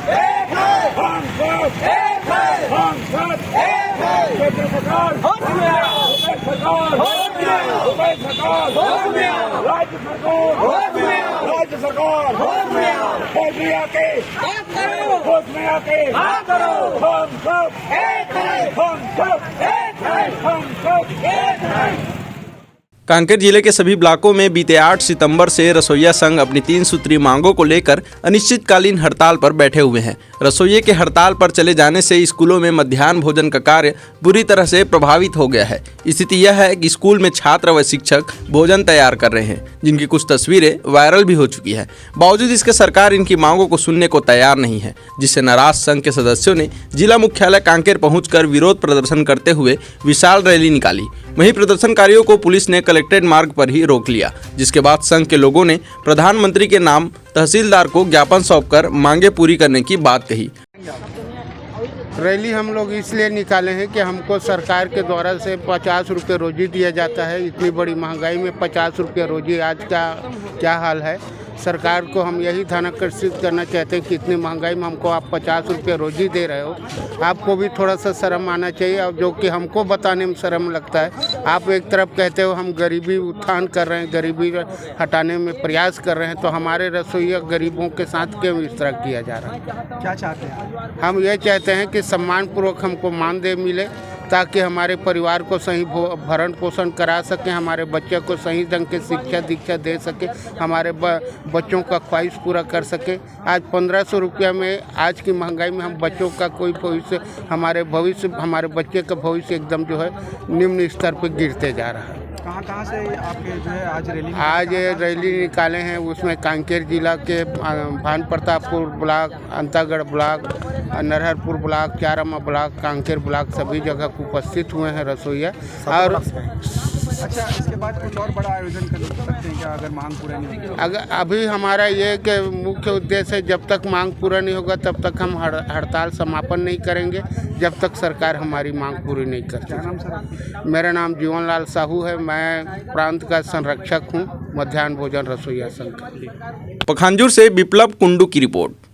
एक है, हम सब एक है, हम सब एक है। केंद्र सरकार होश में आओ, सरकार होश में आओ, सरकार होश में आओ, राज्य सरकार होश में आओ, राज्य सरकार होश में आओ, होश में आके बात करो, होश में आके बात करो। हम सब एक है, हम सब एक है, हम सब एक है। कांकेर जिले के सभी ब्लॉकों में बीते 8 सितंबर से रसोइया संघ अपनी 3 सूत्रीय मांगों को लेकर अनिश्चितकालीन हड़ताल पर बैठे हुए हैं। रसोइये के हड़ताल पर चले जाने से स्कूलों में मध्याह्न भोजन का कार्य बुरी तरह से प्रभावित हो गया है। स्थिति यह है कि स्कूल में छात्र व शिक्षक भोजन तैयार कर रहे हैं, जिनकी कुछ तस्वीरें वायरल भी हो चुकी है। बावजूद इसके सरकार इनकी मांगों को सुनने को तैयार नहीं है, जिससे नाराज संघ के सदस्यों ने जिला मुख्यालय कांकेर पहुंचकर विरोध प्रदर्शन करते हुए विशाल रैली निकाली। वहीं प्रदर्शनकारियों को पुलिस ने कलेक्ट्रेट मार्ग पर ही रोक लिया, जिसके बाद संघ के लोगों ने प्रधानमंत्री के नाम तहसीलदार को ज्ञापन सौंपकर मांगे पूरी करने की बात कही। रैली हम लोग इसलिए निकाले हैं कि हमको सरकार के द्वारा से 50 रुपये रोजी दिया जाता है। इतनी बड़ी महंगाई में 50 रुपये रोजी आज का क्या हाल है। सरकार को हम यही ध्यान आकर्षित करना चाहते हैं कि इतनी महंगाई में हमको आप 50 रुपये रोजी दे रहे हो, आपको भी थोड़ा सा शर्म आना चाहिए। और जो कि हमको बताने में शर्म लगता है। आप एक तरफ कहते हो हम गरीबी उत्थान कर रहे हैं, गरीबी हटाने में प्रयास कर रहे हैं, तो हमारे रसोइया गरीबों के साथ क्यों इस तरह किया जा रहा है। क्या चाहते हैं? हम ये चाहते हैं कि सम्मानपूर्वक हमको मानदेय मिले, ताकि हमारे परिवार को सही भरण पोषण करा सकें, हमारे बच्चे को सही ढंग के शिक्षा दीक्षा दे सके, हमारे बच्चों का ख्वाहिश पूरा कर सके। आज 1500 रुपया में आज की महंगाई में हम बच्चों का कोई भविष्य, हमारे बच्चे का भविष्य एकदम जो है निम्न स्तर पर गिरते जा रहा है। कहाँ से आपके जो है आज रैली निकाले हैं, उसमें कांकेर जिला के भान Pratappur block, Antagarh block, Narharpur block, Charama block, Kanker block सभी जगह उपस्थित हुए हैं रसोइया। और अच्छा, इसके बाद कुछ और बड़ा आयोजन कर सकते हैं क्या अगर मांग पूरा नहीं होगी? अगर अभी हमारा ये कि मुख्य उद्देश्य है, जब तक मांग पूरा नहीं होगा तब तक हम हड़ताल समापन नहीं करेंगे, जब तक सरकार हमारी मांग पूरी नहीं करती। क्या नाम सर? मेरा नाम जीवनलाल साहू है, मैं प्रांत का संरक्षक हूँ मध्याह्न भोजन रसोइया संघ। पखांजूर से विप्लव कुंडू की रिपोर्ट।